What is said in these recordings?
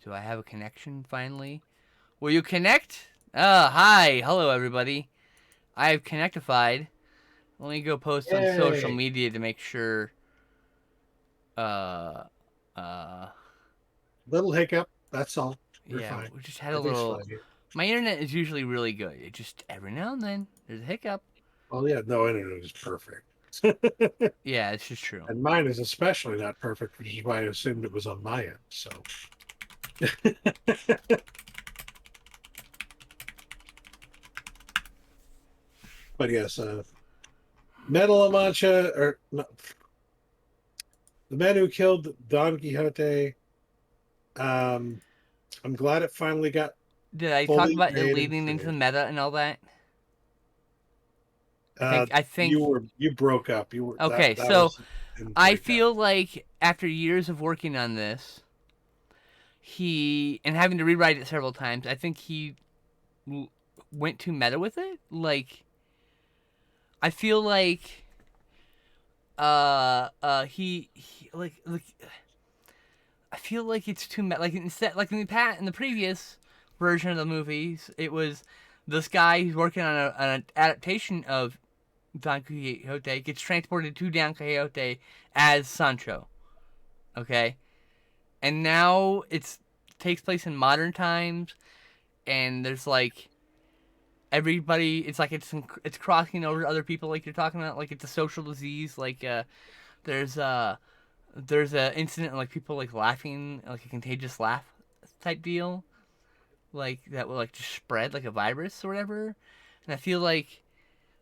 do I have a connection finally? Will you connect? Hi. Hello, everybody. I have connectified. Let me go post on social Yay! media to make sure. Uh, uh, Little hiccup. That's all. We're yeah, fine. we just had a Everything's little. fine here. My internet is usually really good. It just every now and then there's a hiccup. Oh yeah, no internet is perfect. Yeah, it's just true. And mine is especially not perfect, which is why I assumed it was on my end. So, but yes, Metal La Mancha, or no, the man who killed Don Quixote. Um, I'm glad it finally got Did I talk fully about it made and leading into the finished. meta and all that? I Uh, think. I you think. were you broke up. You were Okay, that so was didn't I break up. feel like after years of working on this, he and having to rewrite it several times, I think he went too meta with it. Like I feel like he like I feel like it's too meta. Like instead, like in the previous version of the movies, it was this guy who's working on an adaptation of Don Quixote gets transported to Don Quixote as Sancho. Okay, and now it's takes place in modern times, and there's like everybody. It's like it's crossing over to other people, like you're talking about. Like it's a social disease. Like there's there's a incident like people like laughing, like a contagious laugh type deal, like that will like just spread like a virus or whatever. And I feel like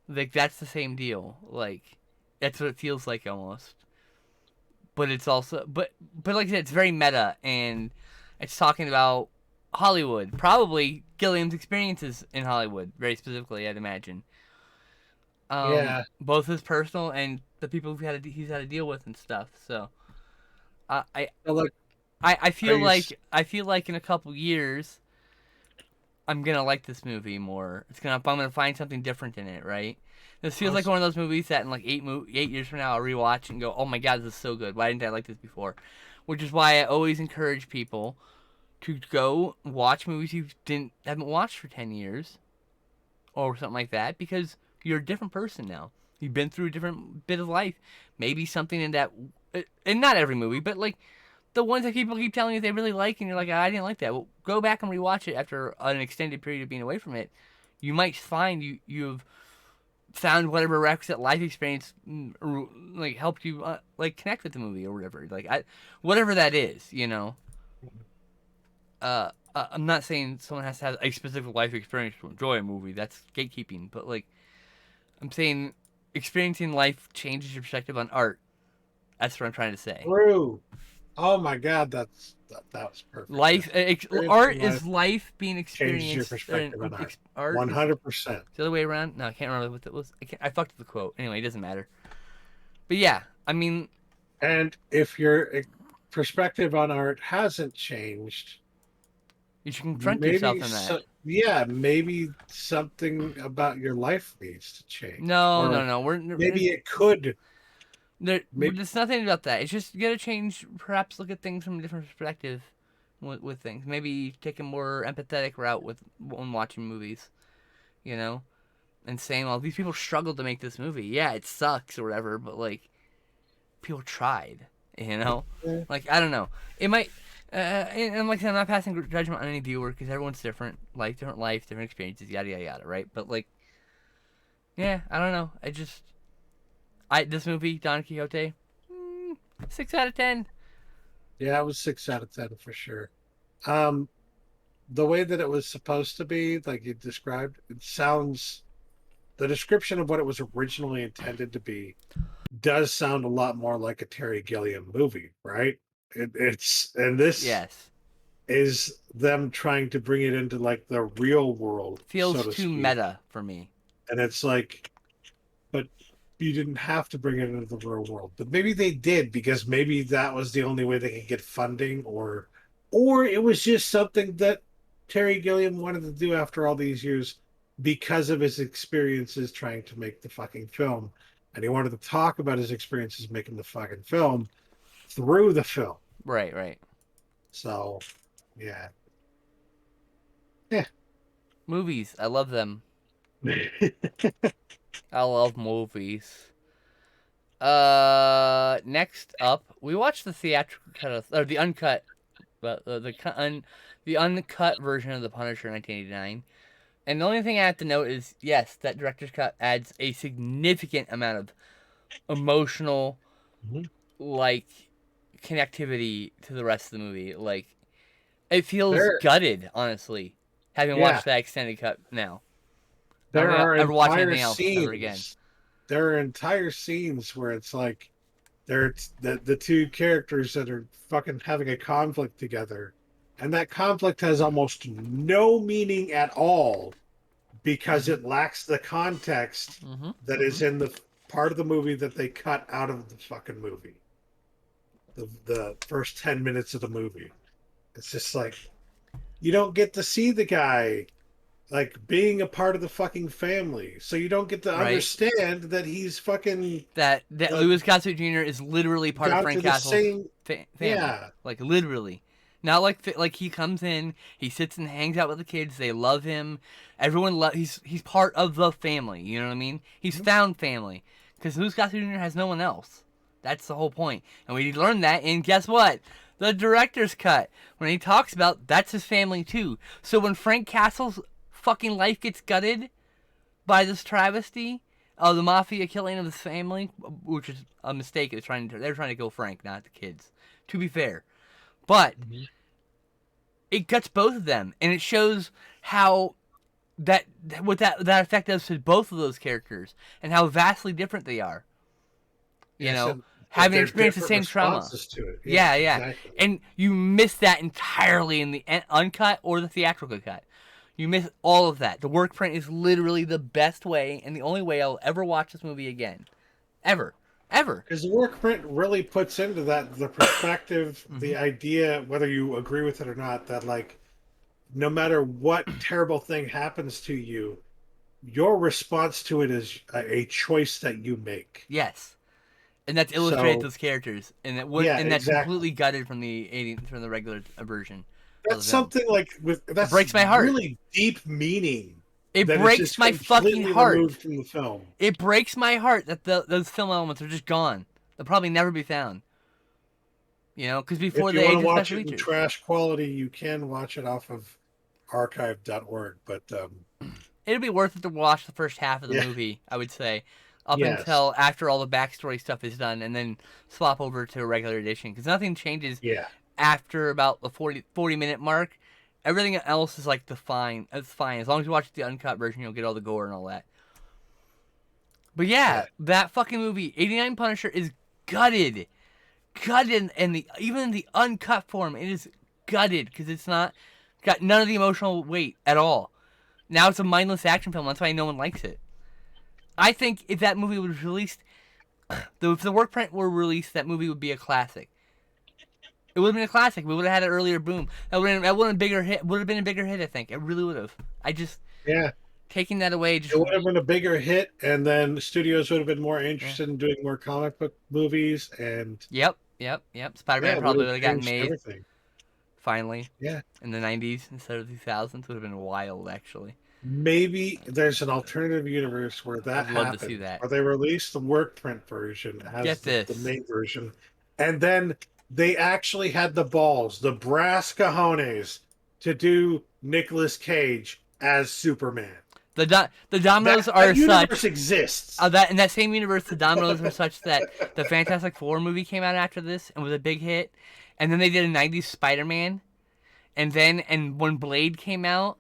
that's the same deal. Like that's what it feels like almost. But it's also but like I said, it's very meta and it's talking about Hollywood, probably Gilliam's experiences in Hollywood, very specifically, I'd imagine. Yeah, Both his personal and the people he's had to deal with and stuff. So I I well, look, are feel you? like in a couple years I'm gonna like this movie more. I'm gonna find something different in it, right? This feels like one of those movies that in like 8 years from now I'll rewatch and go, oh my god, this is so good. Why didn't I like this before? Which is why I always encourage people to go watch movies you haven't watched for 10 years or something like that because you're a different person now. You've been through a different bit of life. Maybe something in that, and not every movie, but like the ones that people keep telling you they really like, and you're like, I didn't like that. Well, go back and rewatch it after an extended period of being away from it. You might find you've found whatever requisite life experience like helped you like connect with the movie or whatever. Whatever that is, you know. I'm not saying someone has to have a specific life experience to enjoy a movie. That's gatekeeping. But like, I'm saying experiencing life changes your perspective on art. That's what I'm trying to say. True. Oh my God, that was perfect. Life, Yes, experiencing art life is life being changes your experienced. perspective on art. Art One is hundred percent. the other way around. No, I can't remember what it was. I fucked up the quote. Anyway, it doesn't matter. But yeah, I mean, And if your perspective on art hasn't changed, you should confront maybe yourself in that. so, yeah, maybe something about your life needs to change, No, or no, no. maybe it could. Maybe There's nothing about that. It's just you gotta change. Perhaps look at things from a different perspective with things. Maybe take a more empathetic route with when watching movies. You know, and saying, "Well, these people struggled to make this movie. Yeah, it sucks or whatever, but like people tried." You know, eh, like I don't know. It might. And like I said, I'm not passing judgment on any viewer because everyone's different, different life, different experiences, yada yada yada, right? But like, yeah, I don't know. This movie Don Quixote, 6 out of 10. yeah, it was 6 out of 10 for sure. Um, the way that it was supposed to be, like you described, it sounds the description of what it was originally intended to be does sound a lot more like a Terry Gilliam movie, right? It's and this Yes. is them trying to bring it into like the real world, so Feels to too speak. meta for me. And it's like, but you didn't have to bring it into the real world. But maybe they did because maybe that was the only way they could get funding, or it was just something that Terry Gilliam wanted to do after all these years because of his experiences trying to make the fucking film. And he wanted to talk about his experiences making the fucking film through the film. Right, right. So Yeah. Yeah. Movies, I love them. I love movies. Next up, we watched the theatrical cut of, or the uncut, but the uncut version of The Punisher in 1989. And the only thing I have to note is, yes, that director's cut adds a significant amount of emotional, Mhm. like, connectivity to the rest of the movie. Like, it feels There, gutted, honestly, having yeah, watched that extended cut now. Not there gonna are ever watch entire anything else ever again. scenes. There are entire scenes where it's like there's the two characters that are fucking having a conflict together, and that conflict has almost no meaning at all because Mm-hmm. it lacks the context Mm-hmm. that Mm-hmm. is in the part of the movie that they cut out of the fucking movie. The first 10 minutes of the movie. It's just like you don't get to see the guy like being a part of the fucking family. So you don't get to Right. understand that he's fucking That uh, Louis Gossett Jr. is literally part of gone Frank through the Castle's same. family, Yeah. like literally. Not like he comes in, he sits and hangs out with the kids. They love him. He's part of the family. You know what I mean? He's found family because Louis Gossett Jr. has no one else. That's the whole point. And we learned that in, guess what? The director's cut. When he talks about that's his family too. So when Frank Castle's fucking life gets gutted by this travesty of the mafia killing of his family, which is a mistake. They're trying to kill Frank, not the kids. To be fair, but Mhm. it guts both of them, and it shows how that effect does to both of those characters, and how vastly different they are. You Yes, know, and that having they're experienced the different same trauma. responses to it. Yeah, Yeah, yeah, exactly. and you miss that entirely in the uncut or the theatrical cut. You miss all of that. The work print is literally the best way and the only way I'll ever watch this movie again. Ever. Ever. Because the work print really puts into that the perspective, Mm-hmm. the idea, whether you agree with it or not, that like no matter what terrible thing happens to you, your response to it is a choice that you make. Yes. And that's illustrated So those characters, yeah, and that's exactly. completely gutted from from the regular version of That's the film. something like with It that's breaks my heart. really deep meaning It that is breaks just my fucking completely heart. removed from the film. It breaks my heart that those film elements are just gone. They'll probably never be found. You know, because before If the you want age to of watch special it in features. trash quality, you can watch it off of archive.org. But It'd be worth it to watch the first half of the yeah, movie, I would say, up yes, until after all the backstory stuff is done, and then swap over to a regular edition. Because nothing changes yeah, after about the 40-minute mark. Everything else is like it's fine. As long as you watch the uncut version, you'll get all the gore and all that. But yeah, yeah. that fucking movie, 89 Punisher, is gutted. Gutted, and even in the uncut form, it is gutted because it's not got none of the emotional weight at all. Now it's a mindless action film. That's why no one likes it. I think if that movie was released, if the work print were released, that movie would be a classic. It would have been a classic. We would have had an earlier boom. That would have been a bigger hit. Would have been a bigger hit. I think it really would have. I just Yeah, taking that away. it Just would have been a bigger hit, and then studios would have been more yeah. interested in doing more comic book movies, and Yep. Spider yeah, Man it would probably have would have gotten changed made everything. finally Yeah, in the '90s instead of the 2000s. Would have been wild, actually. maybe there's an alternative universe where that I'd love to see happens, that. where they release the work print version as Get the this. main version, and then they actually had the balls, the brass cojones, to do Nicolas Cage as Superman. The dominoes are That universe such. exists. That in that same universe, the dominoes were such that the Fantastic Four movie came out after this and was a big hit, and then they did a '90s Spider-Man, and when Blade came out,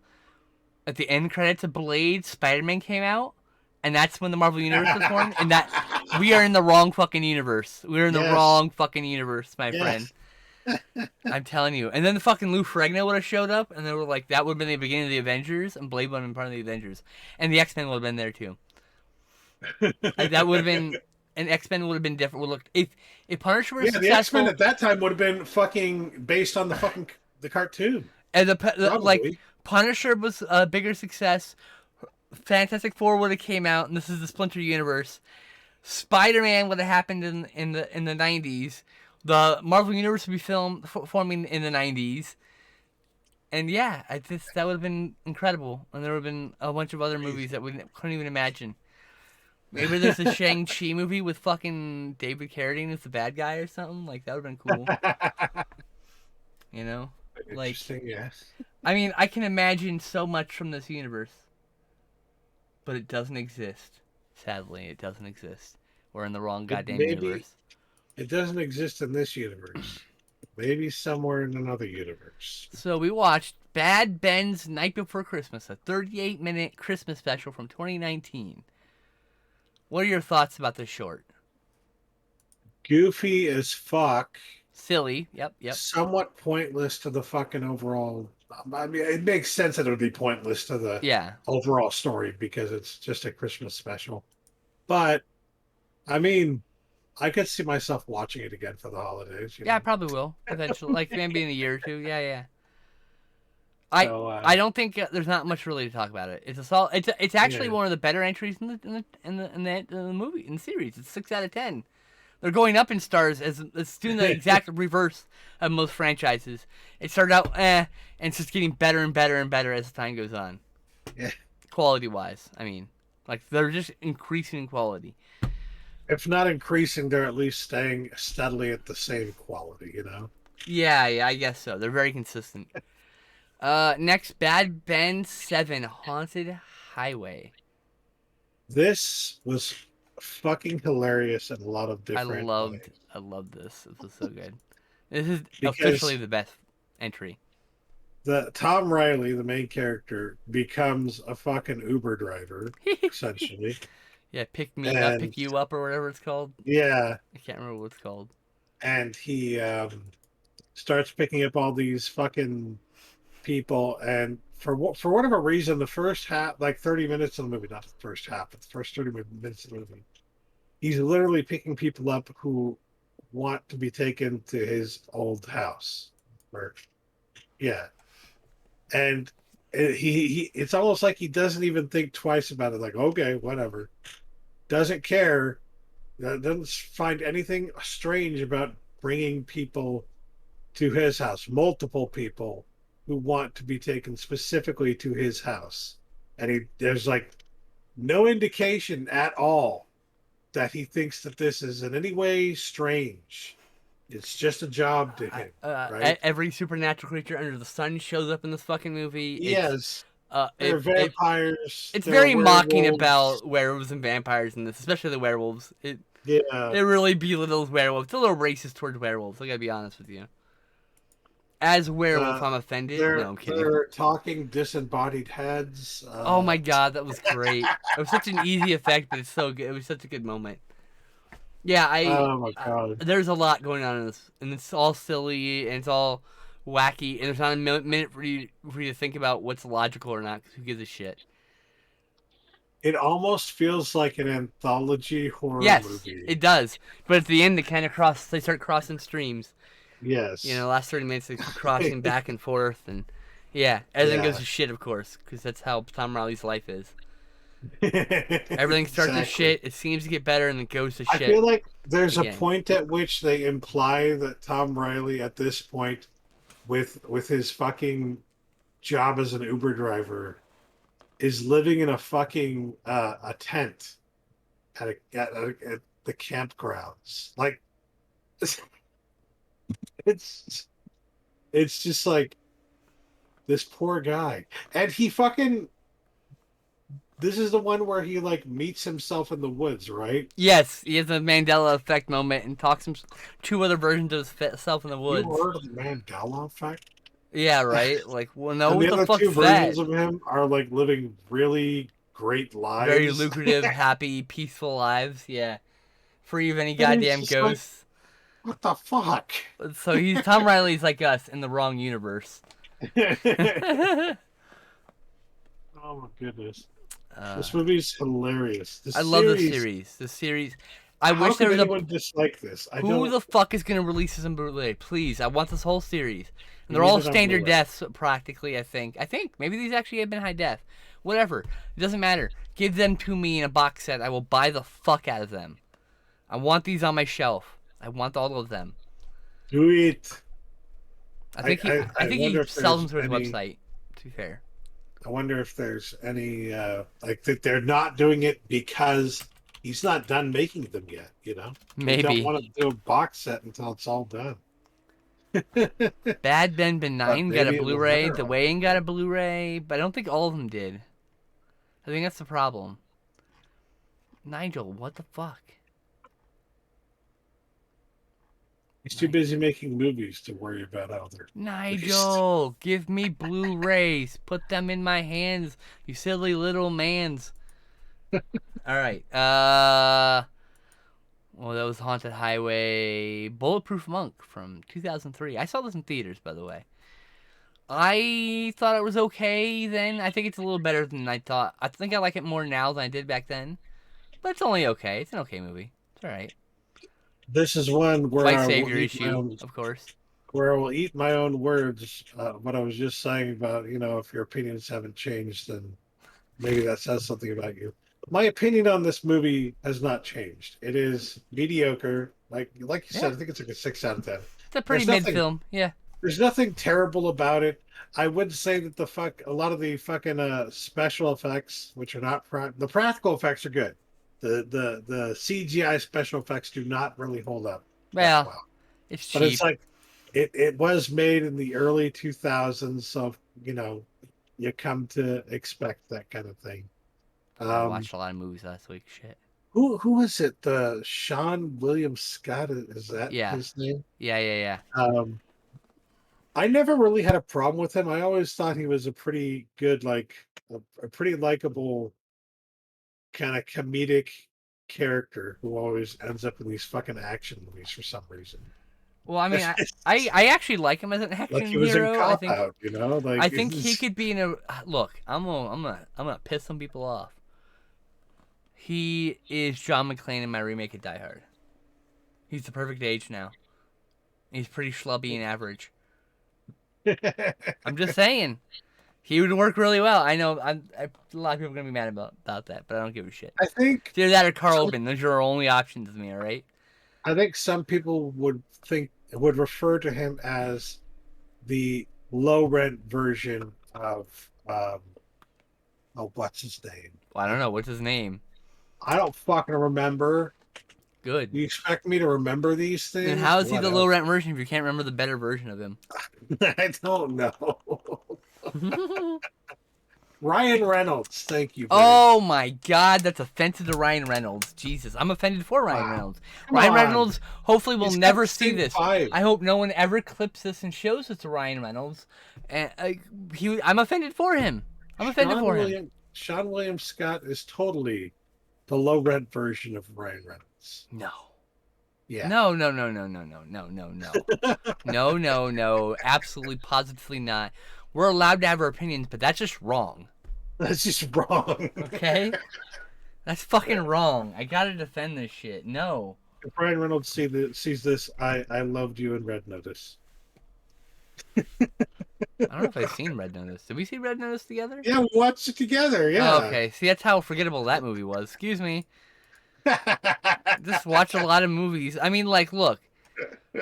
at the end credits of Blade, Spider-Man came out, and that's when the Marvel Universe was formed. And that we are in the wrong fucking universe. We're in the Yes, wrong fucking universe, my friend. yes. I'm telling you. And then the fucking Lou Ferrigno would have showed up, and they were like, that would have been the beginning of the Avengers, and Blade would have been part of the Avengers, and the X-Men would have been there too. That would have been, and X-Men would have been different. Would look if Punisher was Yeah, the X Men successful, at that time would have been fucking based on the fucking the cartoon, and like probably. Punisher was a bigger success, Fantastic Four would have came out, and this is the Splinter Universe. Spider-Man would have happened in the '90s. The Marvel Universe would be forming in the '90s, And yeah, that would have been incredible. And there would have been a bunch of other movies that we couldn't even imagine. Maybe there's a Shang-Chi movie with fucking David Carradine as the bad guy or something. Like, that would have been cool. You know? Like, Interesting, yes. I mean, I can imagine so much from this universe. But it doesn't exist. Sadly, it doesn't exist. We're in the wrong goddamn universe. It doesn't exist in this universe. Maybe somewhere in another universe. So we watched Bad Ben's Night Before Christmas, a 38-minute Christmas special from 2019. What are your thoughts about this short? Goofy as fuck. Silly. Yep. Somewhat pointless to the fucking overall. I mean, it makes sense that it would be pointless to the overall story because it's just a Christmas special. But, I mean, I could see myself watching it again for the holidays. I probably will eventually, like maybe in a year or two. Yeah. I don't think there's not much really to talk about it. It's actually one of the better entries in the movie, in the series. It's 6 out of 10. They're going up in stars as it's doing the exact reverse of most franchises. It started out and it's just getting better and better and better as time goes on. Yeah. Quality wise, I mean, like they're just increasing in quality. If not increasing, they're at least staying steadily at the same quality, you know? Yeah, I guess so. They're very consistent. Next, Bad Ben 7, Haunted Highway. This was fucking hilarious in a lot of different ways. I loved this. This was so good. This is officially the best entry. The Tom Riley, the main character, becomes a fucking Uber driver, essentially. Yeah, pick you up or whatever it's called. Yeah. I can't remember what it's called. And he starts picking up all these fucking people, and for whatever reason, the first half, like 30 minutes of the movie, not the first half, but the first 30 minutes of the movie, he's literally picking people up who want to be taken to his old house. And it's almost like he doesn't even think twice about it. Like, okay, whatever. Doesn't care. Doesn't find anything strange about bringing people to his house. Multiple people who want to be taken specifically to his house. And there's like no indication at all that he thinks that this is in any way strange. It's just a job to him. Right? Every supernatural creature under the sun shows up in this fucking movie. Yes. They're vampires. It's very mocking about werewolves and vampires in this, especially the werewolves. It really belittles werewolves. It's a little racist towards werewolves. I gotta be honest with you. As a werewolf, I'm offended. No, I'm kidding. They're talking disembodied heads. Oh my god, that was great. It was such an easy effect, but it's so good. It was such a good moment. Yeah, oh my god. There's a lot going on in this, and it's all silly and it's all wacky, and there's not a minute for you to think about what's logical or not. Cause who gives a shit? It almost feels like an anthology horror movie. Yes, it does. But at the end, they start crossing streams. Yes. You know, last 30 minutes they're crossing back and forth, and everything goes to shit, of course, because that's how Tom Riley's life is. Everything starts to shit. It seems to get better, and then goes to shit. I feel like there's a point at which they imply that Tom Riley, at this point, with his fucking job as an Uber driver, is living in a fucking a tent at the campgrounds. Like, it's just like this poor guy, and he fucking. This is the one where he like meets himself in the woods, right? Yes, he has a Mandela effect moment and talks two other versions of himself in the woods. You heard of the Mandela effect? Yeah, right. Like, well, no, and what the fuck is that? The other two versions of him are like living really great lives, very lucrative, happy, peaceful lives. Yeah, free of any goddamn ghosts. Like, what the fuck? So Tom Riley's like us in the wrong universe. Oh my goodness. This movie's hilarious. I love the series. The series. I wish there was anyone dislike this. Who the fuck is gonna release this in Blu-ray? Please, I want this whole series. And they're all standard deaths, practically. I think maybe these actually have been high def. Whatever. It doesn't matter. Give them to me in a box set. I will buy the fuck out of them. I want these on my shelf. I want all of them. Do it. I think wonder he if sells there's them through his any. website. To be fair, I wonder if there's any like that they're not doing it because he's not done making them yet. You know, they don't maybe. want to do a box set until it's all done. Bad Ben But Benign got a maybe it was Blu-ray. there The already. Wayne got a Blu-ray, but I don't think all of them did. I think that's the problem. Nigel, what the fuck? He's too busy making movies to worry about how they're released. Nigel, give me Blu-rays. Put them in my hands, you silly little mans. All right. Well, that was Haunted Highway, Bulletproof Monk from 2003. I saw this in theaters, by the way. I thought it was okay then. I think it's a little better than I thought. I think I like it more now than I did back then. But it's only okay. It's an okay movie. It's all right. This is one White savior issue, of course. where I will eat my own words. What I was just saying about, if your opinions haven't changed, then maybe that says something about you. My opinion on this movie has not changed. It is mediocre. Like you said, Yeah, I think it's like a 6 out of 10. it's a pretty There's mid nothing. film. Yeah. There's nothing terrible about it. I would say that a lot of the fucking special effects, which are not the practical effects, are good. The CGI special effects do not really hold up that Well, well. it's But it's cheap. like it was made in the early 2000s, so you come to expect that kind of thing. I Um, watched a lot of movies last week. Shit. who is it? The Sean William Scott, is that Yeah. his name? Yeah. Um, I never really had a problem with him. I always thought he was a pretty good, like a pretty likable kind of comedic character who always ends up in these fucking action movies for some reason. Well, I mean, I actually like him as an Like he action was in hero. Cop Out, like I think he could be in a look. I'm gonna piss some people off. He is John McClane in my remake of Die Hard. He's the perfect age now. He's pretty schlubby and average. I'm just saying. He would work really well. I know a lot of people are going to be mad about that, but I don't give a shit. I think It's either that or Carl Urban. Those are our only options to me, all right? I think some people would refer to him as the low rent version of what's his name? Well, I don't know. What's his name? I don't fucking remember. Good. You expect me to remember these Then things? how is he the low Whatever. rent version if you can't remember the better version of him? I don't know. Ryan Reynolds, thank you, buddy. Oh my god, that's offensive to Ryan Reynolds. Jesus, I'm offended for Ryan Wow. Reynolds. Come Ryan on. Reynolds hopefully will He's got never the see same this. vibe. I hope no one ever clips this and shows it to Ryan Reynolds. And I'm offended for him. I'm offended for him. Sean William Scott is totally the low rent version of Ryan Reynolds. No. Yeah. No. No. Absolutely, positively not. We're allowed to have our opinions, but that's just wrong. That's just wrong. Okay? That's fucking wrong. I gotta defend this shit. No. If Ryan Reynolds sees this, I loved you in Red Notice. I don't know if I've seen Red Notice. Did we see Red Notice together? Yeah, we watched it together. Yeah. Oh, okay. See, that's how forgettable that movie was. Excuse me. Just watch a lot of movies. I mean, like, look.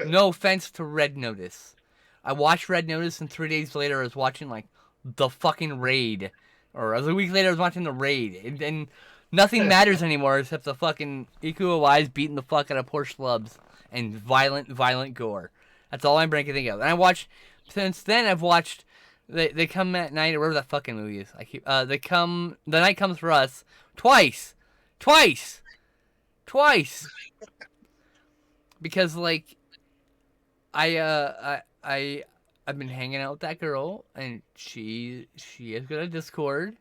No offense to Red Notice. I watched Red Notice, and 3 days later, I was watching, like, The fucking Raid. Or a week later, I was watching The Raid. And nothing matters anymore except the fucking Iko Uwais beating the fuck out of poor schlubs. And violent gore. That's all I'm breaking think of. And since then, I've watched They Come at Night, or whatever that fucking movie is. The Night Comes for Us. Twice. Because, like, I've been hanging out with that girl, and she is good at Discord,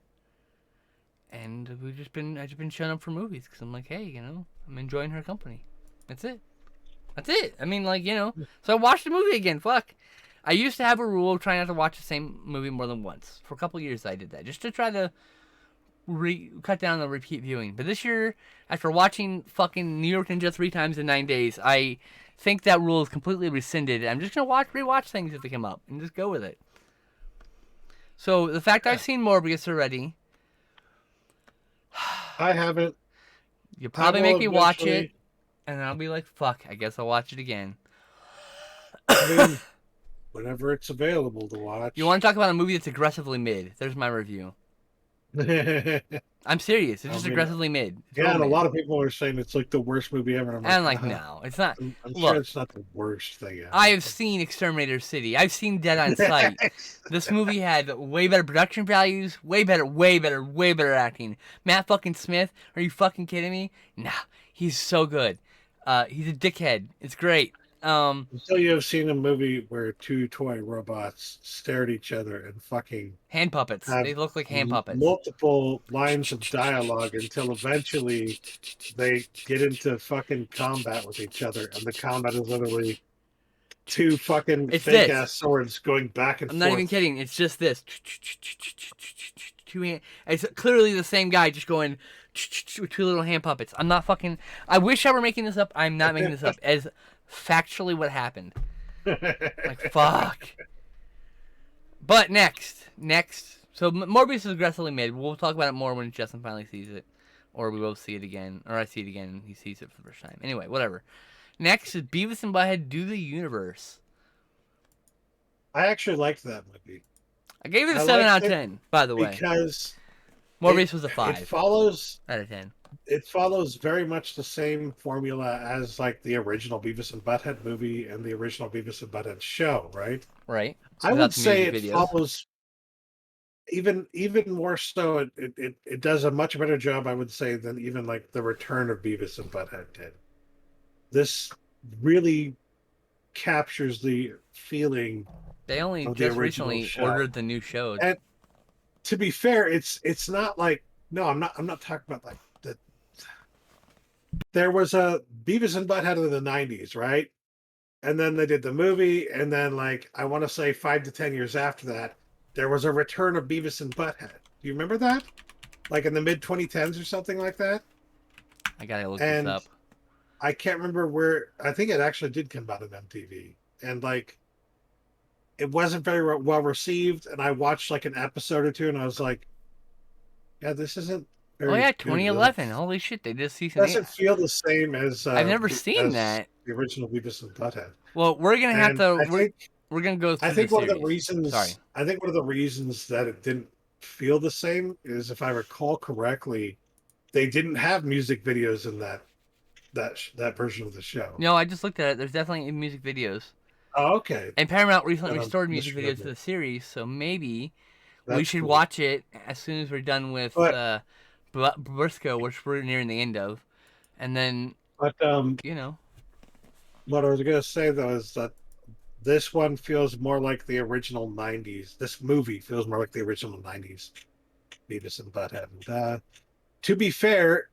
and I've just been showing up for movies because I'm like, hey, I'm enjoying her company. That's it. I mean, like, so I watched the movie again. Fuck. I used to have a rule of trying not to watch the same movie more than once. For a couple years, I did that just to try to cut down the repeat viewing. But this year, after watching fucking New York Ninja 3 times in 9 days, I think that rule is completely rescinded. I'm just gonna rewatch things if they come up and just go with it. So the fact I've seen Morbius already, I haven't. you probably make me watch eventually. it, and then I'll be like, fuck, I guess I'll watch it again. I mean, whenever it's available to You want watch. to talk about a movie that's aggressively mid? There's my review. I I'm serious. It's just mean, aggressively mid. It's yeah, real and a mid. lot of people are saying it's like the worst movie ever. And I'm And like, I'm like, no, it's not. I'm sure Look, it's not the worst thing I ever. have seen Exterminator City. I've seen Dead on Sight. This movie had way better production values, way better, way better, way better acting. Matt fucking Smith, are you fucking kidding me? Nah, he's so good. He's a dickhead. It's great. So you have seen a movie where two toy robots stare at each other and fucking Hand puppets. have They look like hand puppets. multiple lines of dialogue until eventually they get into fucking combat with each other, and the combat is literally two fucking It's fake this. ass swords going back and I'm not even forth. kidding. It's just this. Two hand. It's clearly the same guy just going with two little hand puppets. I'm not fucking. I wish I were making this up. I'm not making this up. As factually what happened. Like fuck. But next. So Morbius is aggressively made. We'll talk about it more when Justin finally sees it, or we will see it again, or I see it again and he sees it for the first time. Anyway, whatever. Next is Beavis and Butthead Do the Universe. I actually liked that movie. I gave it a I 7 liked out of it 10, by the way. because Morbius was a it 5 follows out of 10. it follows very much the same formula as like the original Beavis and Butthead movie and the original Beavis and Butthead show, right? Right? I Without would the say music it videos. follows even more so. It does a much better job, I would say, than even like the return of Beavis and Butthead did. This really captures the feeling They only of the just original recently show. ordered the new show. And to be fair, it's not like, no, I'm not talking about like the. There was a Beavis and Butthead in the '90s, right? And then they did the movie, and then like I want to say 5 to 10 years after that, there was a return of Beavis and Butthead. Do you remember that? Like in the mid 2010s or something like that. I gotta look this And up. I can't remember where. I think it actually did come out of MTV, and like it wasn't very well received. And I watched like an episode or two, and I was like, yeah, this isn't Oh very yeah, good. 2011. Holy shit, they did season 8. Doesn't feel the same as I've never seen that. the original Beavis and Butthead. Well, we're gonna have And to. We're gonna go I through the think one of the series. Sorry. reasons I think one of the reasons that it didn't feel the same is, if I recall correctly, they didn't have music videos in that version of the show. No, I just looked at it. There's definitely music videos. Oh, okay. And Paramount recently Then I'm restored music videos to misremembering. the series, so maybe we That's should cool. watch it as soon as we're done with But Briscoe, which we're nearing the end of, and then but you know. what I was gonna say though is that this one feels more like the original '90s. This movie feels more like the original '90s Beavis and Butthead. And, to be fair,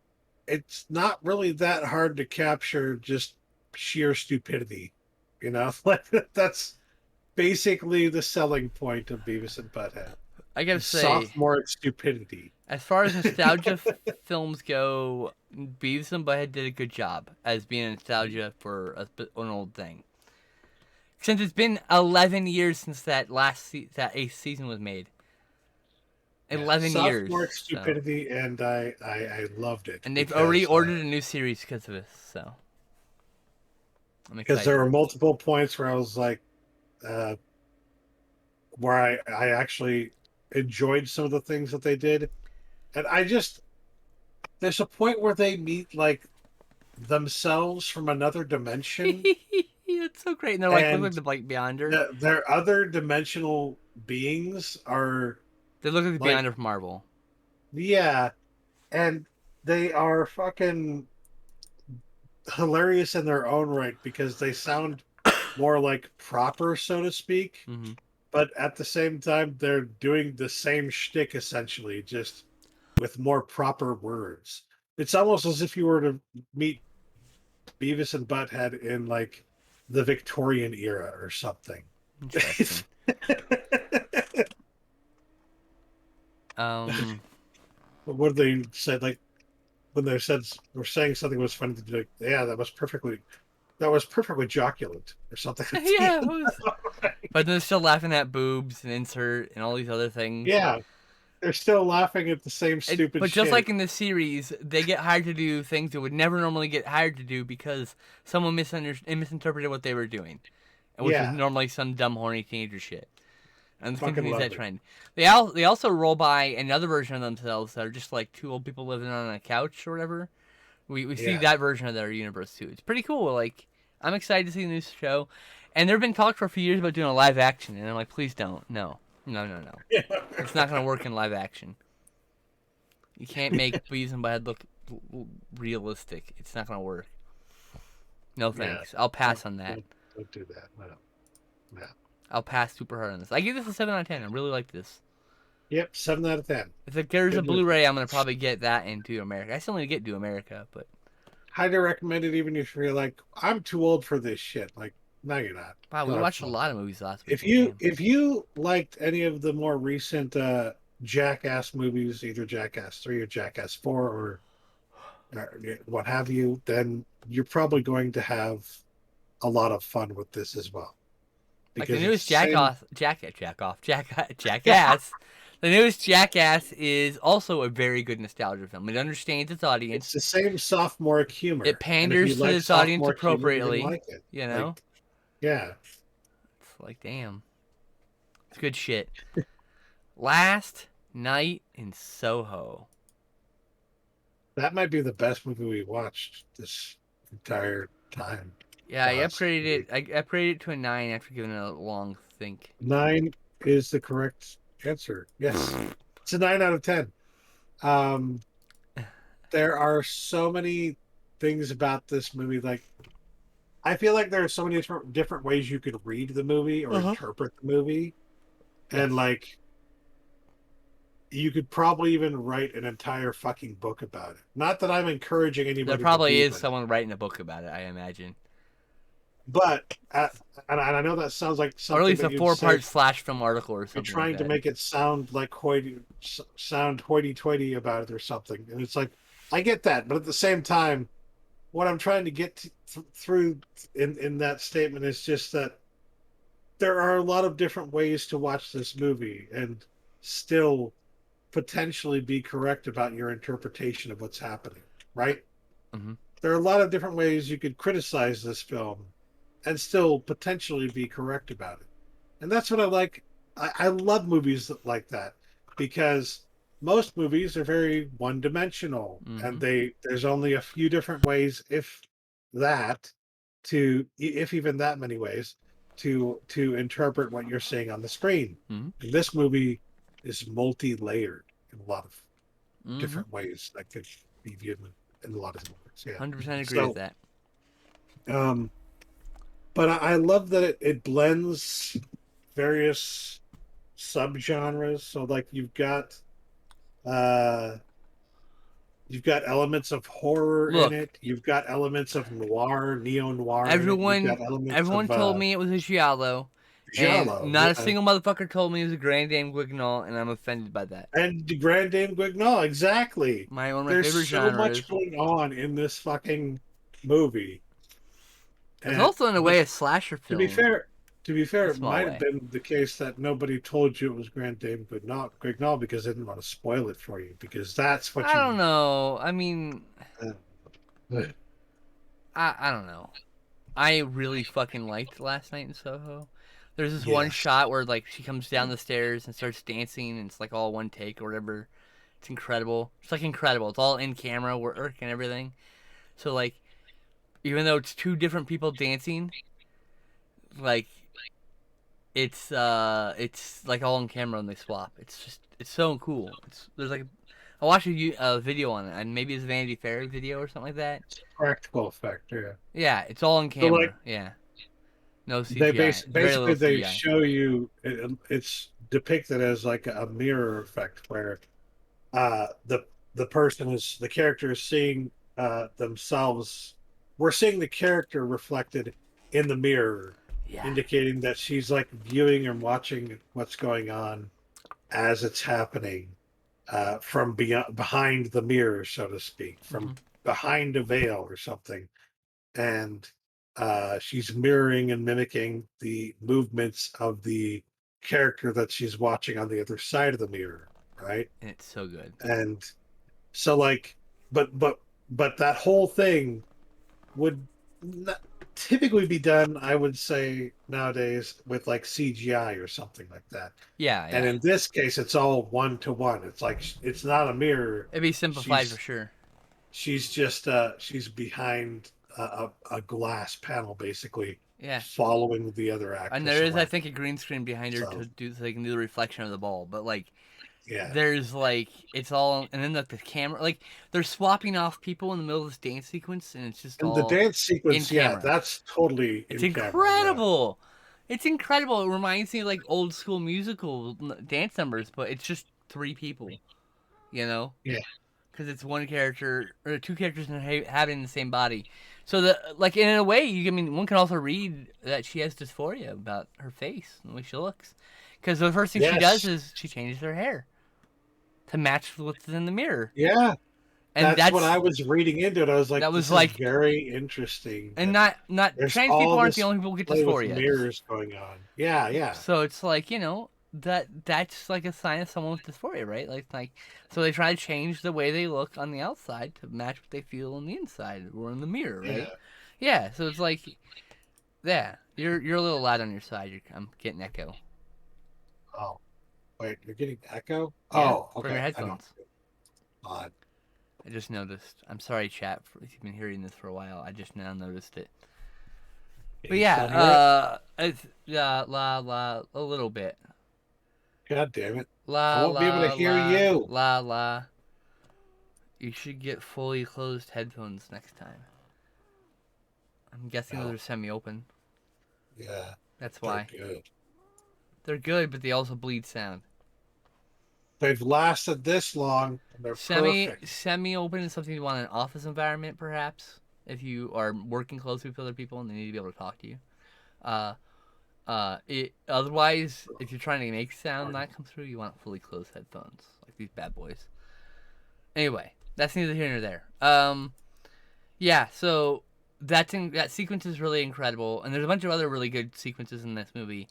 it's not really that hard to capture just sheer stupidity. You know, like that's basically the selling point of Beavis and Butthead. I gotta It's say, sophomore stupidity. as far as nostalgia films go, Beavis and Butthead did a good job as being a nostalgia for an old thing. Since it's been 11 years since that that 8th season was made. Yeah, 11 years. sophomore So. stupidity, and I loved it. And they've already ordered a new series because of this, so. I'm excited. Because there were multiple points where I was like, where I actually enjoyed some of the things that they did. And there's a point where they meet like themselves from another dimension. It's so great. And they're like, look And like the Beyonder. their other dimensional beings are, They look like the like, Beyonder from Marvel. yeah, and they are fucking hilarious in their own right because they sound more like proper, so to speak. Mm-hmm. But at the same time, they're doing the same shtick essentially, just with more proper words. It's almost as if you were to meet Beavis and Butthead in like the Victorian era or something. Interesting. What they said, like when they said or saying something was funny, to be like, yeah, that was perfectly joculent or something. Yeah, it was. But they're still laughing at boobs and insert and all these other things. Yeah, they're still laughing at the same stupid But shit. just like in the series, they get hired to do things that would never normally get hired to do because someone misinterpreted what they were doing. which is Yeah, normally some dumb horny teenager shit. And this fucking continues love that it. trend. They also roll by another version of themselves that are just like two old people living on a couch or whatever. We see Yeah. that version of their universe too. It's pretty cool. Like, I'm excited to see the new show. And there have been talks for a few years about doing a live action, and I'm like, please don't. No. No, no, no. Yeah. It's not going to work in live action. You can't make Beavis and Butthead look realistic. It's not going to work. No Yeah. thanks. I'll Don't, pass on that. don't do that. No. No. I'll pass super hard on this. I give this a 7 out of 10. I really like this. Yep, 7 out of 10. If there's a Good movie. Blu-ray, I'm going to probably get that into America. I still need to get to America, but... Highly recommend it, even if you're like, I'm too old for this shit. Like, no, you're not. Wow, we You'll have watched a fun. lot of movies last week. If you liked any of the more recent Jackass movies, either Jackass 3 or Jackass 4 or what have you, then you're probably going to have a lot of fun with this as well. Like the Because newest it's the Jackass. The newest Jackass is also a very good nostalgia film. It understands its audience. It's the same sophomoric humor. It panders to its audience appropriately. Like it. You know? Like, yeah. It's like, damn. It's good shit. Last Night in Soho. That might be the best movie we watched this entire time. Yeah, I upgraded it. I upgraded it to a 9 after giving it a long think. 9 is the correct answer. Yes. It's a 9 out of 10. There are so many things about this movie. Like, I feel like there are so many different ways you could read the movie or interpret the movie. And, like, you could probably even write an entire fucking book about it. Not that I'm encouraging anybody. There probably is someone writing a book about it, I imagine. But, and I know that sounds like something. Or at least a 4-part slash film article or something. You're trying to make it sound like hoity-toity about it or something. And it's like, I get that. But at the same time, what I'm trying to get through in that statement is just that there are a lot of different ways to watch this movie and still potentially be correct about your interpretation of what's happening, right? Mm-hmm. There are a lot of different ways you could criticize this film and still potentially be correct about it. And that's what I like. I love movies like that because most movies are very one-dimensional, and there's only a few different ways, if even that many ways, to interpret what you're seeing on the screen. And this movie is multi-layered in a lot of different ways that could be viewed in a lot of different ways. Yeah, 100% agree with that. But I love that it blends various subgenres. So, like, you've got elements of horror in it. You've got elements of noir, neo-noir. Everyone told me it was a giallo. And not a single motherfucker told me it was a Grand Dame Guignol, and I'm offended by that. And the Grand Dame Guignol, exactly. There's favorite genre. There's so much going on in this fucking movie. It's also in a way a slasher film. To be fair, it might have been the case that nobody told you it was Grand Dame Guignol because they didn't want to spoil it for you, because that's what I don't know. I mean, I don't know. I really fucking liked Last Night in Soho. There's this one shot where, like, she comes down the stairs and starts dancing, and it's like all one take or whatever. It's incredible. It's like incredible. It's all in camera work and everything. So, like, even though it's two different people dancing, like, it's like all in camera and they swap. It's so cool. I watched a video on it, and maybe it's a Vanity Fair video or something like that. It's a practical effect, yeah. Yeah, it's all in camera. So, like, yeah. No CGI. They basically they CGI. show you it's depicted as like a mirror effect where the character is seeing themselves. We're seeing the character reflected in the mirror, indicating that she's like viewing and watching what's going on as it's happening from behind the mirror, so to speak, from behind a veil or something, and she's mirroring and mimicking the movements of the character that she's watching on the other side of the mirror, right? And it's so good. And so, like, but that whole thing would not, typically be done, I would say, nowadays with like CGI or something like that. Yeah, And yeah. in this case, it's all one to one. It's like it's not a mirror. It'd be simplified for She's sure. just she's behind a glass panel basically, Yeah. following the other And actress there is, I around. think, a green screen behind her So to do so they can do the reflection of the ball. But like, yeah, there's like it's all, and then like the camera, like they're swapping off people in the middle of this dance sequence, and it's just and the all dance in sequence, yeah, camera. that's totally It's in camera. Yeah, incredible. It's incredible. It reminds me of like old school musical dance numbers, but it's just three people, you know, yeah, because it's one character or two characters having the same body. So the like in a way, I mean, one can also read that she has dysphoria about her face and the way she looks, because the first thing she does yes, is she changes her hair to match what's in the mirror, yeah. and That's what I was reading into it. I was like, that was this is like, very interesting and that not there's trans people all aren't the this only people who get play with dysphoria. mirrors going on. Yeah, yeah, So it's like, that's like a sign of someone with dysphoria, right? Like so they try to change the way they look on the outside to match what they feel on the inside or in the mirror, right? yeah. Yeah. So it's like, yeah, you're a little loud on your side. I'm getting echo. Oh, wait, you're getting echo? Yeah, Oh, from your okay. I know. headphones. Odd. I just noticed. I'm sorry, chat, if you've been hearing this for a while. I just now noticed it. Can But you yeah, still hear it? it's a little bit. God damn it. I La won't be able to la hear la you. la la. You should get fully closed headphones next time. I'm guessing those No, are semi-open. yeah, That's they're why. good. They're good, but they also bleed sound. They've lasted this long and they're perfect. Semi-open is something you want in an office environment, perhaps, if you are working closely with other people and they need to be able to talk to you. Uh, otherwise, if you're trying to make sound not come through, you want fully closed headphones, like these bad boys. Anyway, that's neither here nor there. Yeah, so that sequence is really incredible, and there's a bunch of other really good sequences in this movie,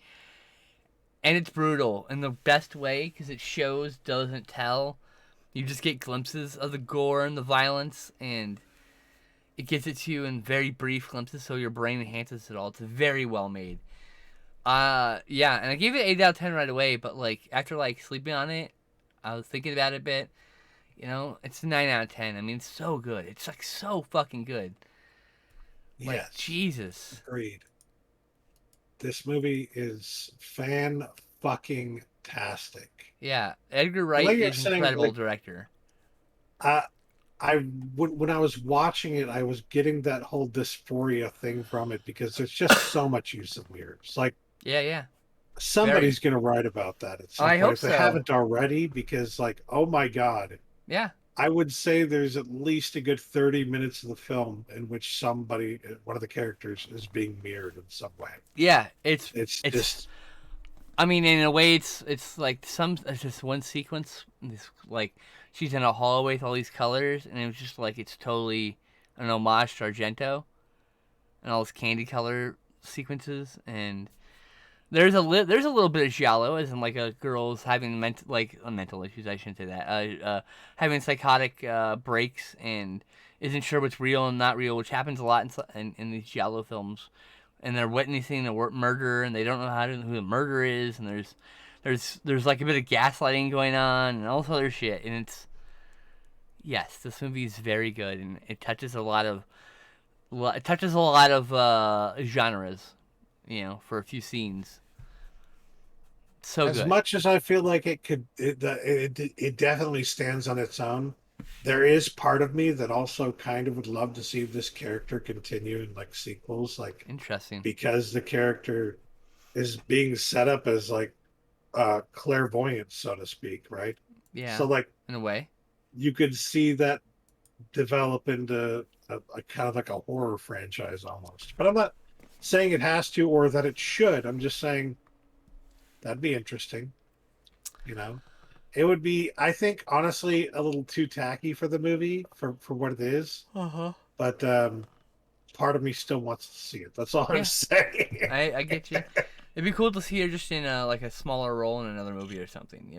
and it's brutal in the best way because it shows, doesn't tell. You just get glimpses of the gore and the violence, and it gets it to you in very brief glimpses, so your brain enhances it all. It's very well made. Yeah, and I gave it 8 out of 10 right away, but like after like sleeping on it, I was thinking about it a bit. It's a 9 out of 10. I mean, it's so good. It's like so fucking good. Like Yes, Jesus. agreed. This movie is fan fucking tastic. Yeah, Edgar Wright Like you're is saying, incredible like director. I, when I was watching it, I was getting that whole dysphoria thing from it because there's just so much use of mirrors. Like Yeah, yeah. Very. somebody's gonna write about that at some I point hope if they so. haven't already, because like, oh my god, Yeah. I would say there's at least a good 30 minutes of the film in which somebody, one of the characters, is being mirrored in some way. Yeah, It's it's just I mean, in a way it's like it's just one sequence, this like she's in a hallway with all these colors and it was just like it's totally an homage to Argento and all those candy color sequences and there's a little bit of giallo, as in like a girl's having mental issues. I shouldn't say that. Having psychotic breaks and isn't sure what's real and not real, which happens a lot in these giallo films. And they're witnessing a murder, and they don't know who the murderer is. And there's like a bit of gaslighting going on, and all this other shit. And yes, this movie is very good, and it touches a lot of genres, for a few scenes. So as good. much as I feel like it definitely stands on its own. There is part of me that also kind of would love to see this character continue in like sequels, like Interesting. because the character is being set up as like clairvoyant, so to speak, right? Yeah, So like in a way. you could see that develop into a kind of like a horror franchise almost. But I'm not saying it has to or that it should. I'm just saying that'd be interesting, you know. It would be, I think, honestly, a little too tacky for the movie for what it is. Uh huh. But part of me still wants to see it. That's all I'm Yeah, saying. I get you. It'd be cool to see her just in like a smaller role in another movie or something.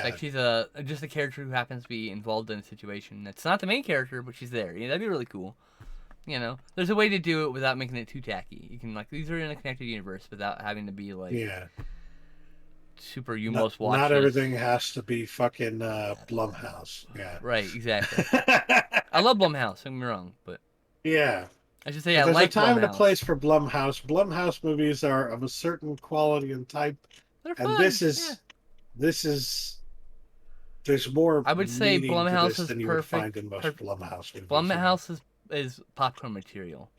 Like Yeah, she's just a character who happens to be involved in a situation that's not the main character, but she's there. That'd be really cool. You know, there's a way to do it without making it too tacky. You can like these are in a connected universe without having to be like Yeah. super. You Not must watch not this. everything has to be fucking Blumhouse. Yeah. Right, exactly. I love Blumhouse. Don't get me wrong, but Yeah. I should say I But there's a like time and a place Blumhouse. for Blumhouse. Blumhouse movies are of a certain quality and type, They're and fun. Yeah, this is there's more I would say meaning to Blumhouse this is than you would find perfect. in most Perfect. Blumhouse movies. You know. Blumhouse is popcorn material.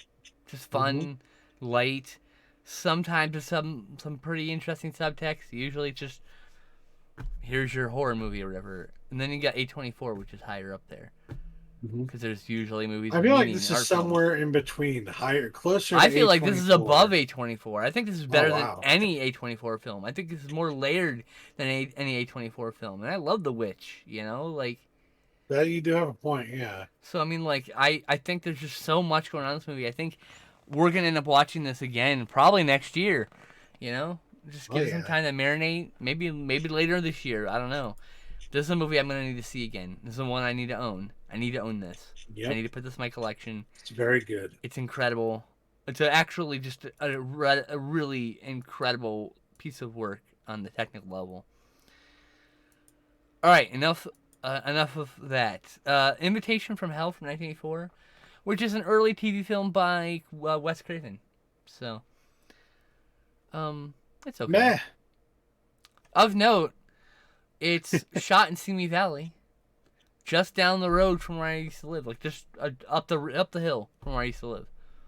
Just Hmm. fun, light. Sometimes there's some pretty interesting subtext. Usually just here's your horror movie or whatever. And then you got A24, which is higher up there Hmm. because there's usually movies I with feel like meaning this in is art films. somewhere in between, higher, closer to I feel like this is above A24. A24. I think this is Oh better than wow, any A24 film. I think this is more layered than any A24 film. And I love The Witch, you know? Like, that you do have a point. Yeah, so I mean, like, I think there's just so much going on in this movie. I think we're going to end up watching this again probably next year, you know? Just oh give it some yeah, time to marinate. Maybe later this year. I don't know. This is a movie I'm going to need to see again. This is the one I need to own. I need to own this. I yep, need to put this in my collection. it's very good. It's incredible. It's actually just a really incredible piece of work on the technical level. All right, enough of that. Invitation from Hell from 1984, which is an early TV film by Wes Craven. So, it's okay. Meh. Of note, it's shot in Simi Valley, just down the road from where I used to live, like just up the hill from where I used to live.